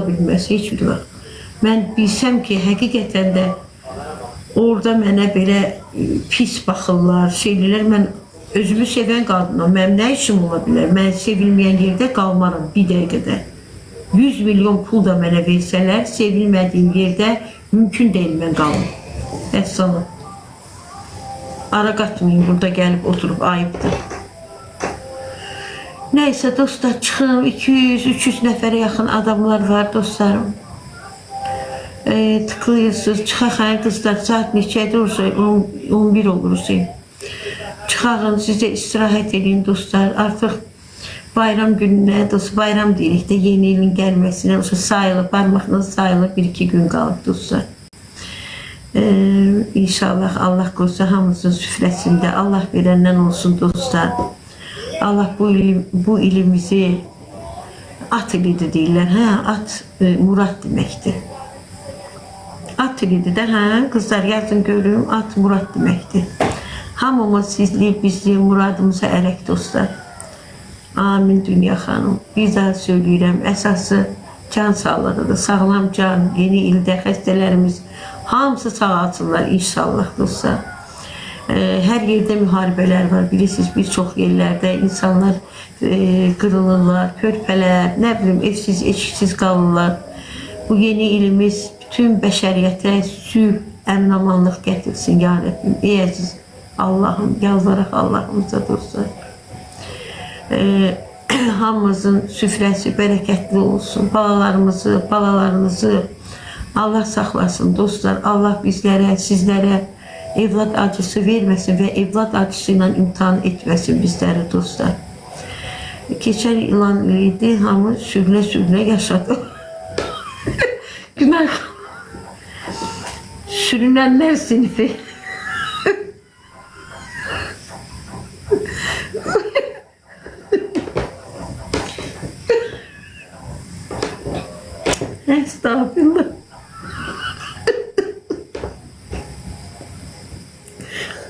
bilməz heç bir vaxt. Mən bilsəm ki, həqiqətən də orada mənə belə pis baxırlar, şeylər, mən özümü sevən qadınam. Mənim nə işim ola bilər? Mən sevilməyən yerdə qalmaram bir dəqiqədə. 100 milyon pul da mənə versələr, sevilmədiyim yerdə mümkün deyil mən qalım. Əssalam. Ara qatmayın, burada gəlib oturub, ayıbdır. Nəysə dostlar, çıxın, 200-300 nəfərə yaxın adamlar var dostlarım. Tıklayırsınız, çıxaq qızlar, saat neçədir olsa, 11 olursa. Çıxağın, sizə istirahət edin dostlar, artıq bayram gününə, bayram deyirik də yeni ilin gəlməsinə, sayılır, parmaqla sayılır, 1-2 gün qalıb dostlar. İnşallah Allah qoysa hamımızın süfrəsində, Allah verəndən olsun dostlar. Allah bu ilimizi at ilidir deyirlər, at murad deməkdir. At ilidir də, qızlar yazın görürüm, at murad deməkdir. Hamımız sizli, bizli, muradımıza ərək dostlar. Amin Dünya xanım. Bir daha söyləyirəm, əsası can sağlığıdır, sağlam can, yeni ildə xəstələrimiz hamısı sağalsınlar inşallah dostlar. Hər yerdə müharibələr var, bilirsiniz, bir çox yerlərdə insanlar qırılırlar, körpələr, nə bilim, evsiz, eşiksiz qalırlar. Bu yeni ilimiz bütün bəşəriyyətə sülh, əmin-amanlıq gətirsin, ya Rəbbim. Ey əziz Allahım, yalvaraq Allahımıza dostlar. Hamımızın süfrəsi bərəkətli olsun, balalarınızı Allah saxlasın dostlar. Allah bizlərə, sizlərə evlad acısı verməsin və evlad acısı ilə imtihan etməsin bizləri dostlar. Keçən ilan idi, hamı sürünə yaşadı. Günah. Sürünənlər sinifi. Estağfurullah.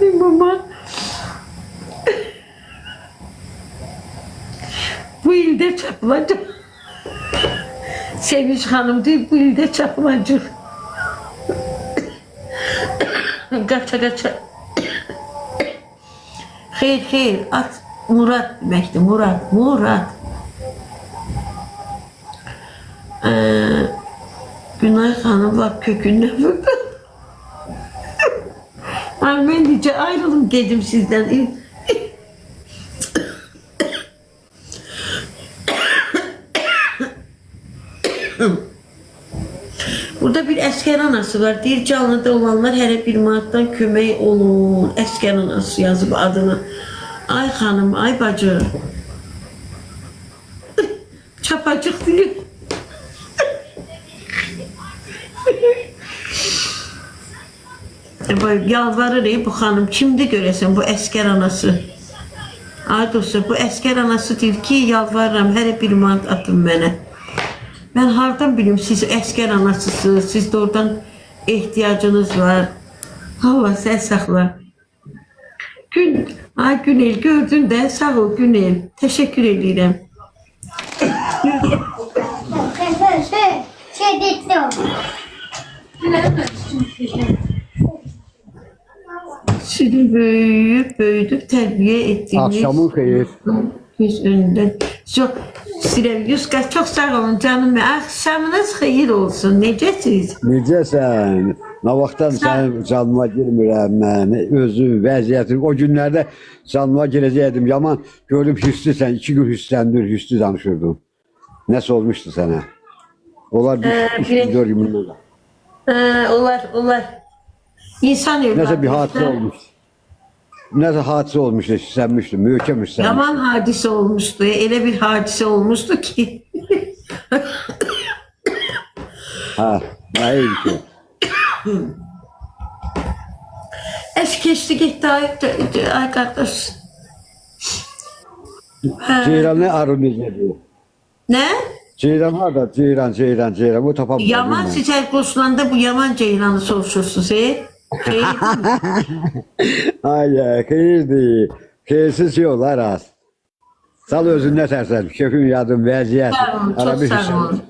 Baba. Bu ilde çapılacak. Sevinç Hanım değil, bu ilde çapılacak. Kaça. Xeyr, at Murat deməkdir, Murat. Günay Hanım var kökündən vurdu. Ben necə ayrılım dedim sizdən. Burada bir əskər anası var. Deyir, canlıda olanlar hər bir manatdan kömək olun. Əskər anası yazıb adını. Ay xanım, ay bacı. Çapacıq deyir. Yalvarır bu xanım, kimdir görəsən bu əskər anası? Ay dostlar, bu əskər anası deyir ki, yalvarıram, hər bir manat atın mənə. Mən hardan bilim, siz əskər anasısınız, sizdə oradan ehtiyacınız var. Allah sən saxla. Günel, gördün də, sağ ol Günel, təşəkkür edirəm. Sizi böyüdüb tərbiyə etdiyiniz... Akşamın xeyir. Biz önündən. Çox istəyirəm, Yusqa, çox sağ olun canım. Axşamınız xeyir olsun. Necəsiniz? Necəsən? Nə vaxtdan sənin canıma girmirəm mən, özüm, vəziyyətim. O günlərdə canıma girəcəkdim. Yaman gördüm hüsnüsən, 2 gün hüsləndir, hüsnü danışırdım. Nəsə olmuşdu sənə? Onlar bir 3-4 gün. Olar. İnsan evladı. Nəsə bir hadisə olmuş. Nəsə hadisə olmuşdu, süslənmişdim, möhkəm süslənmişdim. Yaman hadisə olmuşdu, elə bir hadisə olmuşdu ki. Nə iyi ki? Keçdi getdi, ay qardaş. Ceyran nə arı necədir? Nə? Ceyran harada? Ceyran. O tapam. Yaman sizə qoşulanda bu yaman ceyranı soruşursunuz, Ay, xeyirdir. Xeyirsiz yollar az. Sal özündə tərsən, kökün yadım, vəziyyət. Çok sağ olun.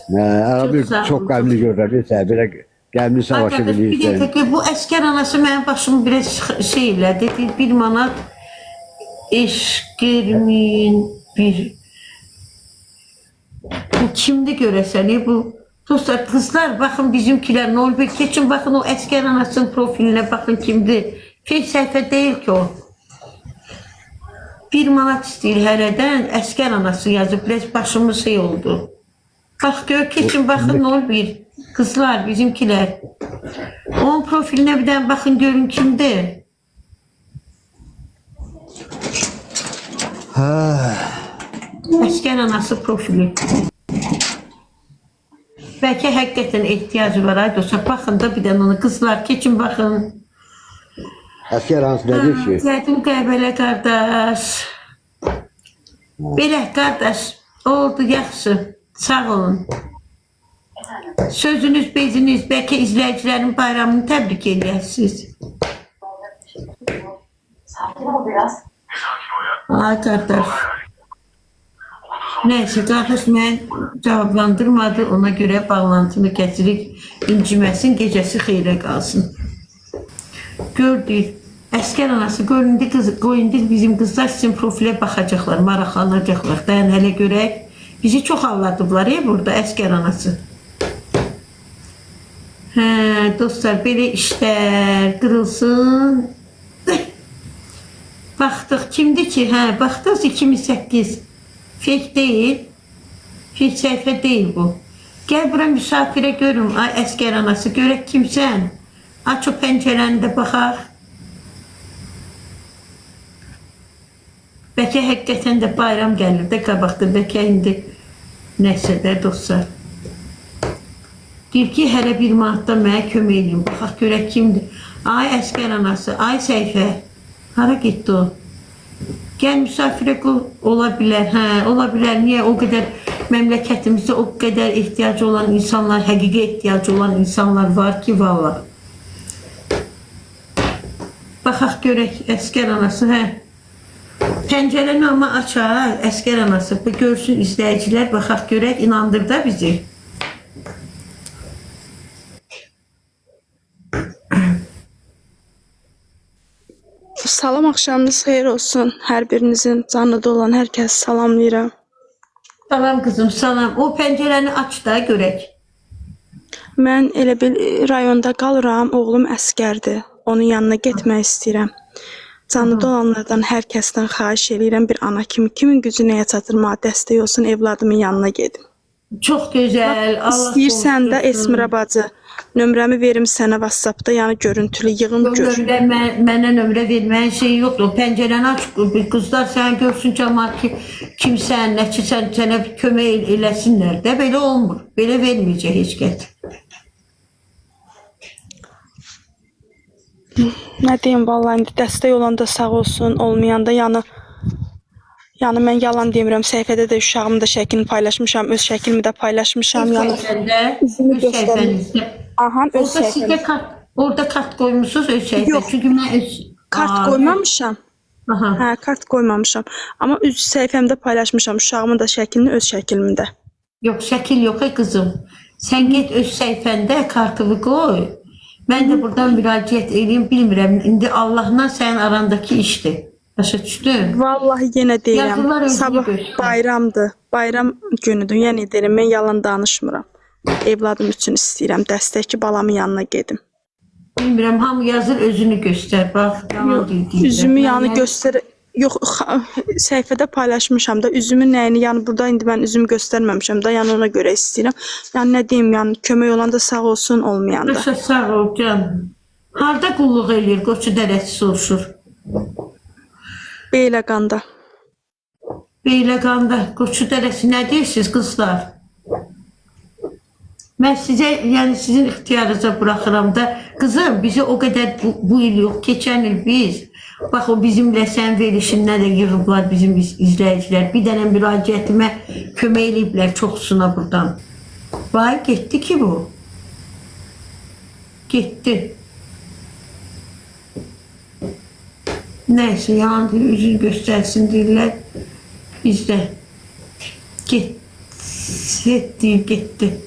Abi sağ çok olun. qəmli görürəm. Belə qəmli savaşı Arkadaş bir bilirsən. dakika, bu əskər anası mənim başımı biraz şey elədi. Dedi, 1 manat eşkirmin bir. Bu kimdi görəsən? Bu dostlar, kızlar bakın bizimkiler ne olur geçin bakın o əskər anasının profiline bakın kimdir. Fake səhifə değil ki o. 1 manat istəyir hərədən əskər anası yazıb. Biraz başımız şey oldu. Bak gör keçin bakın ne olur bir. Kızlar bizimkiler. Onun profiline bir tane bakın görün kimdir. Əskər anası profili. Belki hakikaten ihtiyacı var. Haydi olsa bakın da bir tane onu kızlar keçin bakın. Əskər hansı nədir ki? Zəydin Qəbələ qardaş. Belə qardaş oldu yaxşı. Sağ olun. Sözünüz, beziniz, belki izleyicilerin bayramını tebrik ediyorsunuz. Sakin ol biraz. Ay kardeş. Neyse kardeş ben cevaplandırmadı. Ona göre bağlantını kesirik. İnciməsin, gecesi xeyrə kalsın. Gördük. Əskər anası göründü kız, koyundu bizim kızlar sizin profile bakacaklar, maraqlanacaklar. Dayan hele görək. Bizi çok anladılar ya burada əskər anası. Dostlar böyle işler kırılsın. Baktık kimdi ki? Baktık 2008. Fake değil. Fake sayfa değil bu. Gel buraya misafire görüm. Ay əskər anası görək kimsən? Aç o pencereni de bakar. Belki hakikaten de bayram gelir de qabaqda. Belki indi neyse de dostlar. Deyir ki, hərə 1 manatdan mənə kömək edin. Baxaq görək kimdir. Ay əskər anası, ay səhifə. Hara getdi o? Gəl misafirə ola bilər. Ola bilər. Niyə o qədər məmləkətimizdə o qədər ehtiyacı olan insanlar, həqiqi ehtiyacı olan insanlar var ki, valla. Baxaq görək əskər anası, Pəncərəni ama açar, əskər anası. Görsün izləyicilər, baxaq görək, inandır da bizi. Salam, axşamınız xeyir olsun. Hər birinizin canlıda olan hər kəs salamlayıram. Salam kızım, salam. O pəncərəni aç da görək. Mən elə bir rayonda qalıram, oğlum əskərdir. Onun yanına getmək istəyirəm. Canlıda olanlardan hər kəsdən xahiş edirəm, bir ana kimi kimin gücü nəyə çatırma, dəstək olsun, evladımın yanına gedim. Çok güzel. Allah İstəyirsən də korusun. Esmira bacı, nömrəmi verim sənə WhatsAppda, yəni görüntülü yığım gör. Mənə nömrə verməyin şey yoxdur. O pəncərəni aç, qızlar səni görsün cəmaat ki, kimsən, nəçisən, sənə kömək eləsinlər də. Belə olmur. Belə verməyəcək heç kəs. Nə deyim, vallahi indi dəstək olanda sağ olsun, olmayanda yəni mən yalan demirəm, səhifədə də uşağımın da şəklini paylaşmışam, öz şəklimi də paylaşmışam, yəni üzümü göstərmişəm. Aha, öz səhifəmdə. Orada kart koymuşsunuz öz səhifə. Yox. Çünki mən öz... Kart koymamışam. Aha. Hə, kart koymamışam. Amma öz səhifəmdə paylaşmışam, uşağımın da şəklini öz şəklimdə. Yox, şəkil yox kızım. Sən get öz səhifəndə kartını koy. Mən də buradan müraciət edeyim, bilmirəm. İndi Allahla sənin arandakı işdir. Başa düşdün? Vallahi yenə deyirəm, Yazılar özünü sabah göstərir. bayramdır, bayram günüdür. Yəni deyirəm, mən yalan danışmıram. Evladım üçün istəyirəm, dəstək ki, balamın yanına gedim. Bilmirəm, hamı yazır özünü göstər. Bax, yalan deyir. Üzümü yəni göstər. Yox, səhifədə paylaşmışam da üzümün nəyini, yəni burada indi mən üzümü göstərməmişəm da, yəni ona görə istəyirəm. Yəni nə deyim, yəni kömək olanda sağ olsun, olmayanda. Başa sağ ol canım. Harda qulluq eləyir, Qoçu dərəsi soruşur. Beyləqanda. Beyləqanda, Qoçu dərəsi nə deyirsiniz qızlar? Mən sizə, yəni sizin ixtiyarınıza bırakıram da, kızım bizi o kadar bu il yok, geçen il biz, bak o bizimle sen verişinlə də yığıblar bizim izləyicilər, bir dənə müraciətimə kömək eləyiblər çoxsuna buradan. Vay, getdi ki bu. Getdi. Neyse, yalan deyir, üzünü göstərsin deyirlər. Bizdə. Getdi, getdi.